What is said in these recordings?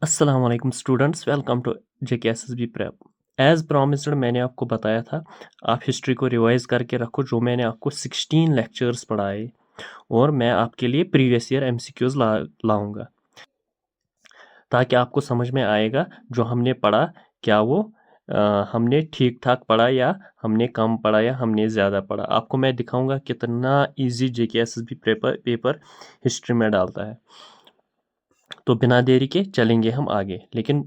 अस्सलाम वालेकुम students, welcome to JKSSB prep. As promised मैंने आपको बताया था आप हिस्ट्री को रिवाइज करके रखो, जो मैंने आपको 16 लेक्चर्स पढ़ाए और मैं आपके लिए प्रीवियस ईयर MCQs लाऊंगा ताकि आपको समझ में आएगा जो हमने पढ़ा क्या वो हमने ठीक ठाक पढ़ा या हमने कम पढ़ा या हमने ज़्यादा पढ़ा। आपको मैं दिखाऊंगा कितना इजी JKSSB पेपर हिस्ट्री में डालता है। तो बिना देरी के चलेंगे हम आगे, लेकिन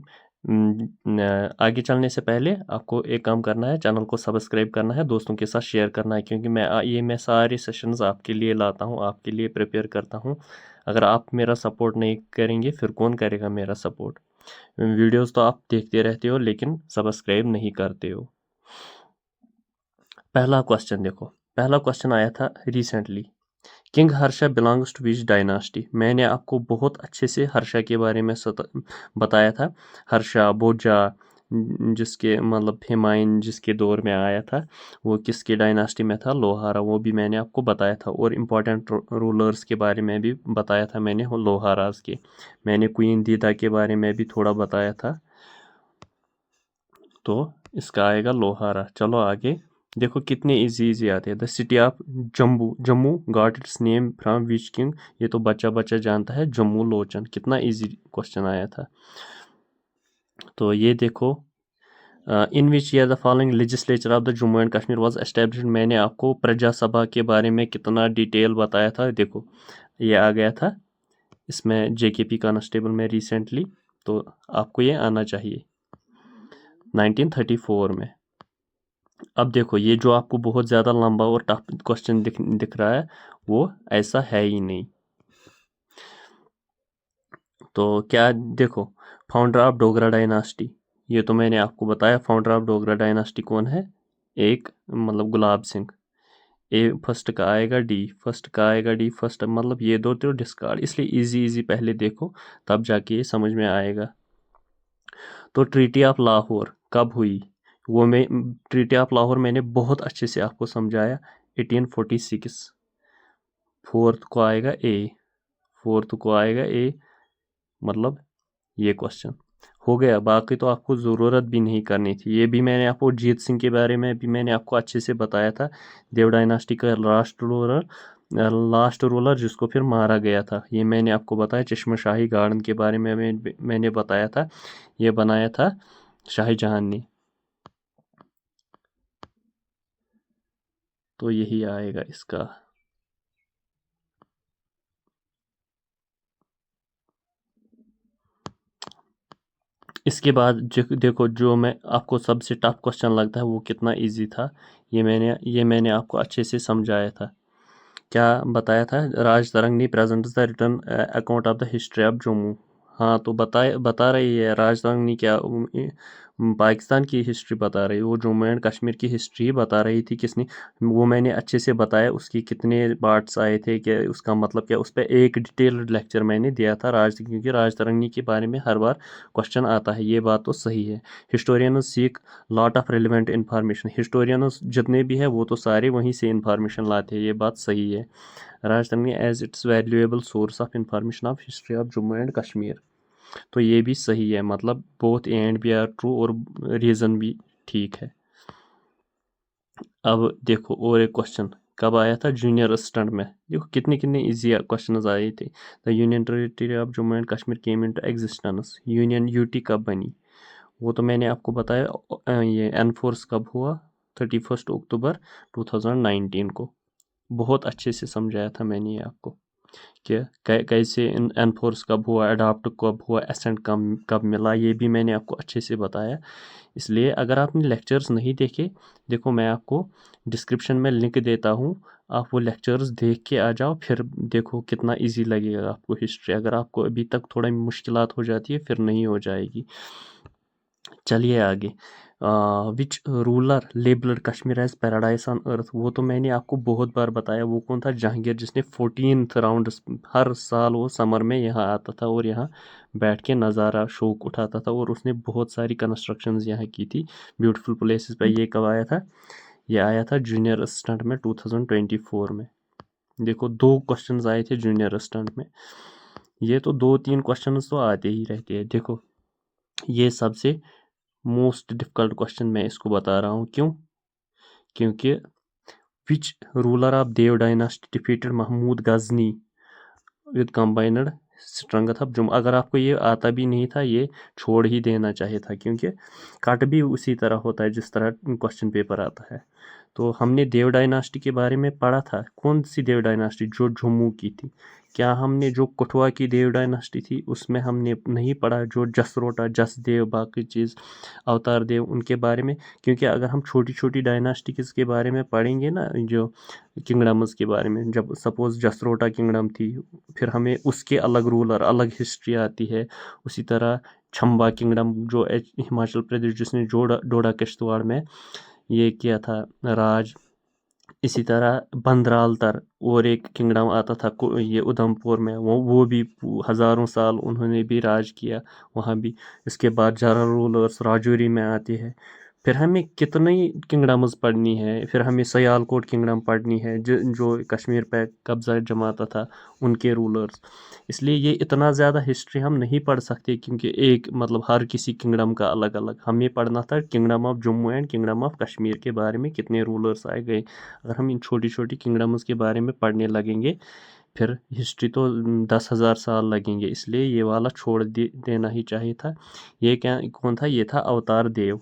आगे चलने से पहले आपको एक काम करना है, चैनल को सब्सक्राइब करना है, दोस्तों के साथ शेयर करना है, क्योंकि मैं सारे सेशंस आपके लिए लाता हूँ, आपके लिए प्रिपेयर करता हूँ। अगर आप मेरा सपोर्ट नहीं करेंगे फिर कौन करेगा मेरा सपोर्ट। वीडियोस तो आप देखते रहते हो लेकिन सब्सक्राइब नहीं करते हो। पहला क्वेश्चन देखो, पहला क्वेश्चन आया था recently, king Harsha belongs to which dynasty. मैंने आपको बहुत अच्छे से हर्षा के बारे में बताया था। हर्षा बोजा, जिसके मतलब हुमायूं जिसके दौर में आया था, वो किसके डायनास्टी में था, लोहारा, वो भी मैंने आपको बताया था। और इम्पोर्टेंट रूलर्स के बारे में भी बताया था मैंने, लोहाराज के। मैंने क्वीन दीदा के बारे में भी थोड़ा बताया था, तो इसका आएगा लोहारा। चलो आगे देखो कितने इजी इजी आते हैं। The city of Jammu, Jammu got its name from which king. ये तो बच्चा बच्चा जानता है, जम्मू लोचन। कितना इजी क्वेश्चन आया था। तो ये देखो, in which year the following legislature of the Jammu and Kashmir was established. मैंने आपको प्रजा सभा के बारे में कितना डिटेल बताया था। देखो ये आ गया था इसमें JKP कांस्टेबल में रिसेंटली, तो आपको ये आना चाहिए 1934 में। अब देखो ये जो आपको बहुत ज़्यादा लंबा और टफ क्वेश्चन दिख रहा है, वो ऐसा है ही नहीं। तो क्या देखो, फाउंडर ऑफ डोगरा डायनास्टी, ये तो मैंने आपको बताया फाउंडर ऑफ डोगरा डायनास्टी कौन है। एक मतलब गुलाब सिंह। ए फर्स्ट का आएगा डी, फर्स्ट का आएगा डी, फर्स्ट मतलब ये दो तो डिस्कार्ड, इसलिए इजी इजी पहले देखो तब जाके ये समझ में आएगा। तो ट्रीटी ऑफ लाहौर कब हुई, वो मैं ट्रीटी ऑफ लाहौर मैंने बहुत अच्छे से आपको समझाया 1846। फोर्थ को आएगा ए, फोर्थ को आएगा ए, मतलब ये क्वेश्चन हो गया। बाकी तो आपको ज़रूरत भी नहीं करनी थी। ये भी मैंने आपको जीत सिंह के बारे में भी मैंने आपको अच्छे से बताया था, देव डायनास्टी का लास्ट रूलर जिसको फिर मारा गया था। ये मैंने आपको बताया। चश्मा शाही गार्डन के बारे में मैंने बताया था, ये बनाया था शाहजहां ने। तो यही आएगा इसका। इसके बाद देखो जो मैं आपको सबसे टफ क्वेश्चन लगता है वो कितना इजी था, ये मैंने आपको अच्छे से समझाया था। क्या बताया था, Rajatarangini presents the written account of the history of Jammu. हाँ तो बता रही है राज तरंगनी क्या पाकिस्तान की हिस्ट्री बता रही है, वो जम्मू एंड कश्मीर की हिस्ट्री बता रही थी। किसने, वो मैंने अच्छे से बताया, उसकी कितने पार्ट्स आए थे, क्या उसका मतलब क्या, उस पर एक डिटेल्ड लेक्चर मैंने दिया था क्योंकि राज तरंगनी के बारे में हर बार क्वेश्चन आता है, ये बात तो सही है। Historians seek lot of relevant information, historians जितने भी है वो तो सारे वहीं से इन्फॉर्मेशन लाते हैं, ये बात सही है। राजधानी as its valuable source of information of history of Jammu and Kashmir, तो ये भी सही है, मतलब बोथ एंड भी आर ट्रू और रीज़न भी ठीक है। अब देखो और एक क्वेश्चन कब आया था, जूनियर असिस्टेंट में। देखो कितने कितने इजी क्वेश्चन आए थे। The union territory of Jammu and Kashmir came into existence, union UT कब बनी, वो तो मैंने आपको बताया। ये एनफोर्स कब हुआ, 31 अक्टूबर 2019 को। बहुत अच्छे से समझाया था मैंने ये आपको कि कैसे एनफोर्स कब हुआ, अडाप्ट कब हुआ, एसेंट कब मिला, ये भी मैंने आपको अच्छे से बताया। इसलिए अगर आपने लेक्चर्स नहीं देखे, देखो मैं आपको डिस्क्रिप्शन में लिंक देता हूँ, आप वो लेक्चर्स देख के आ जाओ, फिर देखो कितना इजी लगेगा आपको हिस्ट्री। अगर आपको अभी तक थोड़ा मुश्किलात हो जाती है फिर नहीं हो जाएगी। चलिए आगे। Which ruler labelled Kashmir as paradise on earth, वो तो मैंने आपको बहुत बार बताया, वो कौन था, जहांगीर, जिसने 14th राउंड हर साल वो समर में यहाँ आता था और यहाँ बैठ के नज़ारा शौक उठाता था, और उसने बहुत सारी कंस्ट्रक्शंस यहाँ की थी ब्यूटीफुल प्लेसेस पे। ये कब आया था, ये आया था जूनियर असिस्टेंट में 2024 में। देखो दो क्वेश्चंस आए थे जूनियर असिस्टेंट में। ये तो 2-3 क्वेश्चंस तो आते ही रहते हैं। देखो ये सबसे मोस्ट डिफिकल्ट क्वेश्चन मैं इसको बता रहा हूँ, क्यों? क्योंकि which ruler of Dev dynasty defeated Mahmud Ghazni with combined strength of जुम। अगर आपको ये आता भी नहीं था, ये छोड़ ही देना चाहिए था, क्योंकि कट भी उसी तरह होता है जिस तरह क्वेश्चन पेपर आता है। तो हमने देव डायनास्टी के बारे में पढ़ा था। कौन सी देव डायनास्टी? जो जम्मू की थी। क्या हमने जो कठुआ की देव डायनास्टी थी उसमें हमने नहीं पढ़ा? जो जसरोटा, जसदेव, बाकी चीज़, अवतार देव, उनके बारे में? क्योंकि अगर हम छोटी छोटी डायनास्टिक्स के बारे में पढ़ेंगे ना, जो किंगडम्स के बारे में, जब सपोज जसरोटा किंगडम थी, फिर हमें उसके अलग रूलर, अलग हिस्ट्री आती है। उसी तरह छम्बा किंगडम जो हिमाचल प्रदेश, जिसने डोडा किश्तवाड़ में ये किया था राज। इसी तरह बंदराल तर और एक किंगडम आता था ये उधमपुर में, वो भी हज़ारों साल उन्होंने भी राज किया वहाँ भी। इसके बाद जरा रूलर्स राजौरी में आते हैं। फिर हमें कितनी किंगडम्स पढ़नी है। फिर हमें सयालकोट किंगडम पढ़नी है, जो कश्मीर पे कब्जा जमाता था, उनके रूलर्स। इसलिए ये इतना ज़्यादा हिस्ट्री हम नहीं पढ़ सकते, क्योंकि एक मतलब हर किसी किंगडम का अलग अलग। हमें पढ़ना था kingdom of Jammu and kingdom of Kashmir के बारे में, कितने रूलर्स आए गए। अगर हम इन छोटी छोटी किंगडम्स के बारे में पढ़ने लगेंगे, फिर हिस्ट्री तो 10,000 साल लगेंगे। इसलिए ये वाला छोड़ देना ही चाहिए था। ये क्या कौन था? ये था अवतार देव।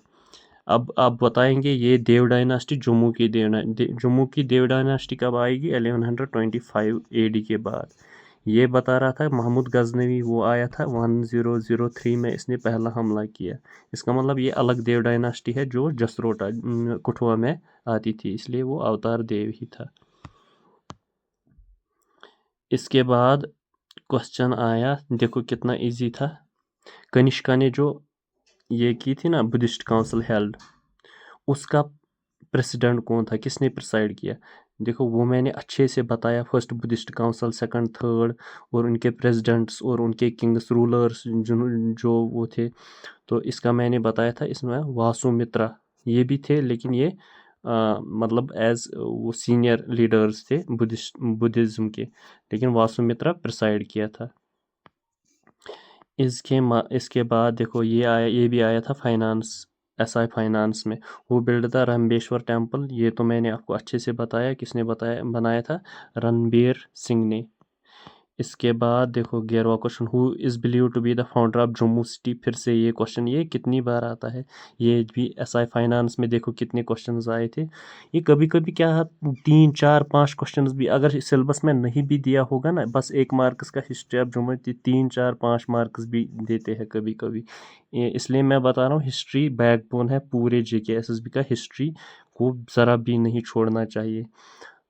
अब आप बताएंगे ये देव डायनास्टी जम्मू की देव डायनास्टी कब आएगी? 1125 AD के बाद। ये बता रहा था महमूद गजनवी, वो आया था 1003 में, इसने पहला हमला किया। इसका मतलब ये अलग देव डायनास्टी है जो जसरोटा कठुआ में आती थी, इसलिए वो अवतार देव ही था। इसके बाद क्वेश्चन आया, देखो कितना इजी था। कनिष्का ने जो ये की थी ना बुद्धिस्ट काउंसिल हेल्ड, उसका प्रेसिडेंट कौन था? किसने प्रिसाइड किया? देखो वो मैंने अच्छे से बताया, first Buddhist council, second, third, और उनके प्रेसिडेंट्स और उनके किंग्स, रूलर्स जो वो थे। तो इसका मैंने बताया था। इसमें वासुमित्रा ये भी थे, लेकिन ये मतलब एज वो सीनियर लीडर्स थे बुद्धिज्म के, लेकिन वासुमित्रा प्रिसाइड किया था। इसके बाद देखो ये भी आया था फाइनेंस, SI फाइनेंस में। वो बिल्ड द रणबेश्वर टेम्पल, ये तो मैंने आपको अच्छे से बताया। किसने बनाया था? रणबीर सिंह ने। इसके बाद देखो 11वां question, who is believe to be the founder of Jammu city. फिर से ये क्वेश्चन, ये कितनी बार आता है? ये भी SI फाइनेंस में देखो कितने क्वेश्चंस आए थे। ये कभी कभी क्या 3, 4, 5 क्वेश्चंस भी अगर सिलेबस में नहीं भी दिया होगा ना, बस 1 मार्क्स का हिस्ट्री ऑफ जम्मू 3, 4, 5 मार्क्स भी देते हैं कभी कभी। इसलिए मैं बता रहा हूँ, हिस्ट्री बैकबोन है पूरे JK SSB का। हिस्ट्री को ज़रा भी नहीं छोड़ना चाहिए।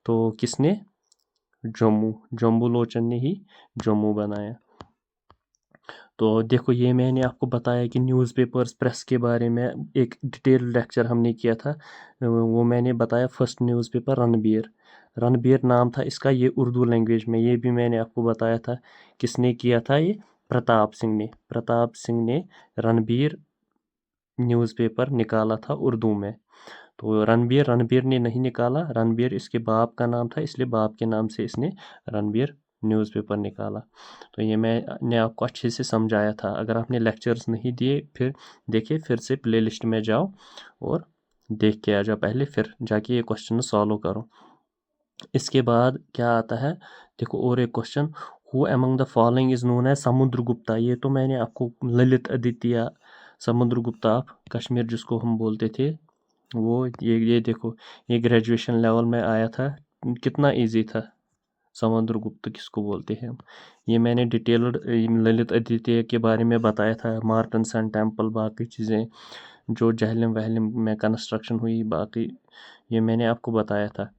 तो किसने? जम्बू लोचन ने ही जम्मू बनाया। तो देखो ये मैंने आपको बताया कि न्यूज़पेपर्स, प्रेस के बारे में एक डिटेल लेक्चर हमने किया था। वो मैंने बताया, फर्स्ट न्यूज़पेपर रणबीर नाम था इसका, ये उर्दू लैंग्वेज में। ये भी मैंने आपको बताया था। किसने किया था? ये प्रताप सिंह ने रणबीर न्यूज़पेपर निकाला था उर्दू में। तो रणबीर ने नहीं निकाला, रणबीर इसके बाप का नाम था, इसलिए बाप के नाम से इसने रणबीर न्यूज़पेपर निकाला। तो ये मैंने आपको अच्छे से समझाया था। अगर आपने लेक्चर्स नहीं दिए, फिर देखिए, फिर से प्लेलिस्ट में जाओ और देख के आ जाओ पहले, फिर जाके ये क्वेश्चन सॉल्व करो। इसके बाद क्या आता है? देखो और एक question, who among the following is known as Samudragupta. ये तो मैंने आपको ललित आदित्य समुद्रगुप्ता ऑफ कश्मीर जिसको हम बोलते थे, वो ये देखो, ये ग्रेजुएशन लेवल में आया था। कितना इजी था। समुद्रगुप्त किसको बोलते हैं हम? ये मैंने डिटेल्ड ललित आदित्य के बारे में बताया था। मार्टन सन टेम्पल, बाकी चीज़ें जो जहलम वहलम में कंस्ट्रक्शन हुई, बाकी ये मैंने आपको बताया था।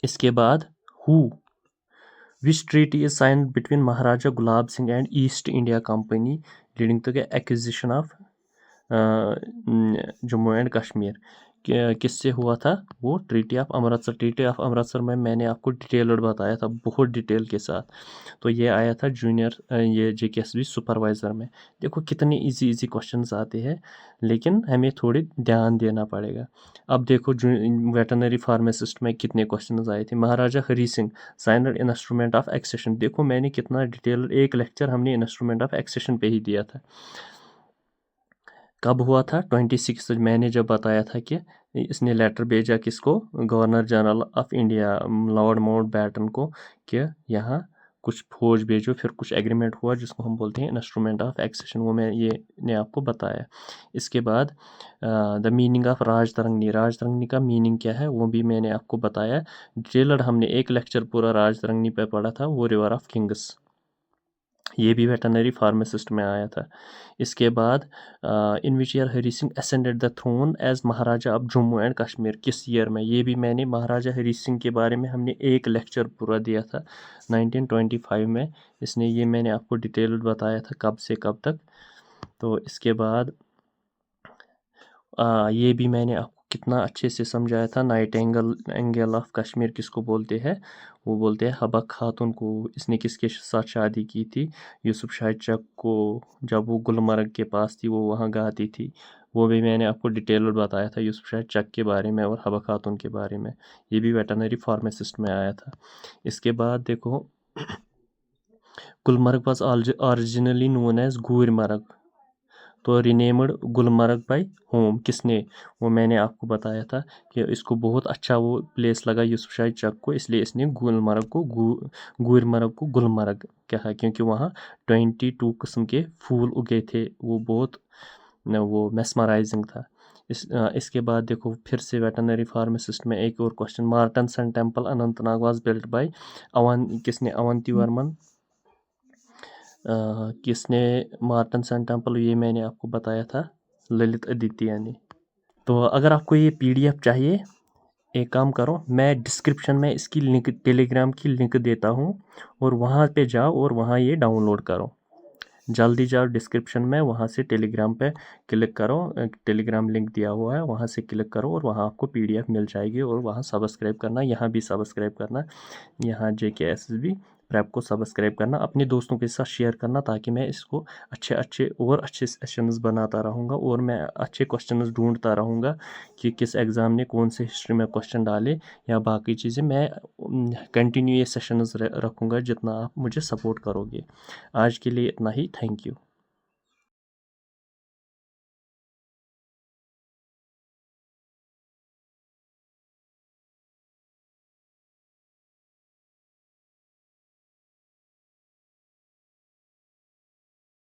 इसके बाद who which treaty is signed between Maharaja Gulab Singh and East India Company leading to the acquisition of Jammu and Kashmir. किससे हुआ था? वो treaty of Amritsar. Treaty of Amritsar में मैंने आपको डिटेल्ड बताया था, बहुत डिटेल के साथ। तो ये आया था जूनियर ये जेकेएसबी सुपरवाइज़र में। देखो कितने इजी इजी क्वेश्चंस आते हैं, लेकिन हमें थोड़ी ध्यान देना पड़ेगा। अब देखो वेटरनरी फार्मासिस्ट में कितने क्वेश्चंस आए थे। Maharaja Hari Singh signed instrument of accession. देखो मैंने कितना डिटेल, एक लेक्चर हमने इंस्ट्रूमेंट ऑफ एक्सेशन पे ही दिया था। कब हुआ था? 26 मैंने जब बताया था कि इसने लेटर भेजा किसको? Governor general of India Lord Mountbatten को कि यहाँ कुछ फौज भेजो। फिर कुछ एग्रीमेंट हुआ जिसको हम बोलते हैं इंस्ट्रूमेंट ऑफ एक्सेशन, वो मैं ये ने आपको बताया। इसके बाद the meaning of Rajatarangini. Rajatarangini का मीनिंग क्या है वो भी मैंने आपको बताया। डिटेलड हमने एक लेक्चर पूरा राजतरंगिणी पे पढ़ा था, वो रिवर ऑफ किंग्स। ये भी वेटरनरी फार्मासिस्ट में आया था। इसके बाद in which year Hari Singh ascended the throne as Maharaja of Jammu and Kashmir. किस ईयर में? ये भी मैंने महाराजा हरी सिंह के बारे में हमने एक लेक्चर पूरा दिया था 1925 में। इसने ये मैंने आपको डिटेल बताया था कब से कब तक। तो इसके बाद ये भी मैंने आपको कितना अच्छे से समझाया था। नाइट एंगल ऑफ कश्मीर किसको बोलते हैं? वो बोलते हैं हबा खातून को। इसने किसके साथ शादी की थी? यूसुफ शाह चक को। जब वो गुलमर्ग के पास थी वो वहाँ गाती थी। वो भी मैंने आपको डिटेल बताया था यूसुफ शाह चक के बारे में और हबा खातून के बारे में। ये भी वेटरनरी फार्मासिस्ट में आया था। इसके बाद देखो Gulmarg was originally known as Gurmarg, तो रिनेम्ड गुलमर्ग बाय होम। किसने? वो मैंने आपको बताया था कि इसको बहुत अच्छा वो प्लेस लगा यूसुफ शाह चक को, इसलिए इसने गूरमर्ग को गुलमर्ग कहा, क्योंकि वहाँ 22 किस्म के फूल उगे थे। वो बहुत वो मेस्मराइजिंग था। इसके बाद देखो फिर से वेटरनरी फार्मासिस्ट में एक और question. Martand sun temple Anantnag was built by किसने? अवंती वर्मन। किसने मार्टन सन टेम्पल? ये मैंने आपको बताया था ललित आदित्य ने। तो अगर आपको ये पीडीएफ चाहिए, एक काम करो, मैं डिस्क्रिप्शन में इसकी लिंक, टेलीग्राम की लिंक देता हूँ, और वहाँ पे जाओ और वहाँ ये डाउनलोड करो। जल्दी जाओ डिस्क्रिप्शन में, वहाँ से टेलीग्राम पे क्लिक करो, टेलीग्राम लिंक दिया हुआ है, वहाँ से क्लिक करो और वहाँ आपको पीडीएफ मिल जाएगी। और वहाँ सब्सक्राइब करना, यहाँ भी सब्सक्राइब करना, यहाँ जेकेएसएसबी प्रैप को सब्सक्राइब करना, अपने दोस्तों के साथ शेयर करना, ताकि मैं इसको अच्छे अच्छे और अच्छे सेशंस बनाता रहूँगा और मैं अच्छे क्वेश्चंस ढूंढता रहूँगा कि किस एग्ज़ाम ने कौन से हिस्ट्री में क्वेश्चन डाले या बाकी चीज़ें। मैं कंटिन्यू ये सेशंस रखूँगा जितना आप मुझे सपोर्ट करोगे। आज के लिए इतना ही। Thank you.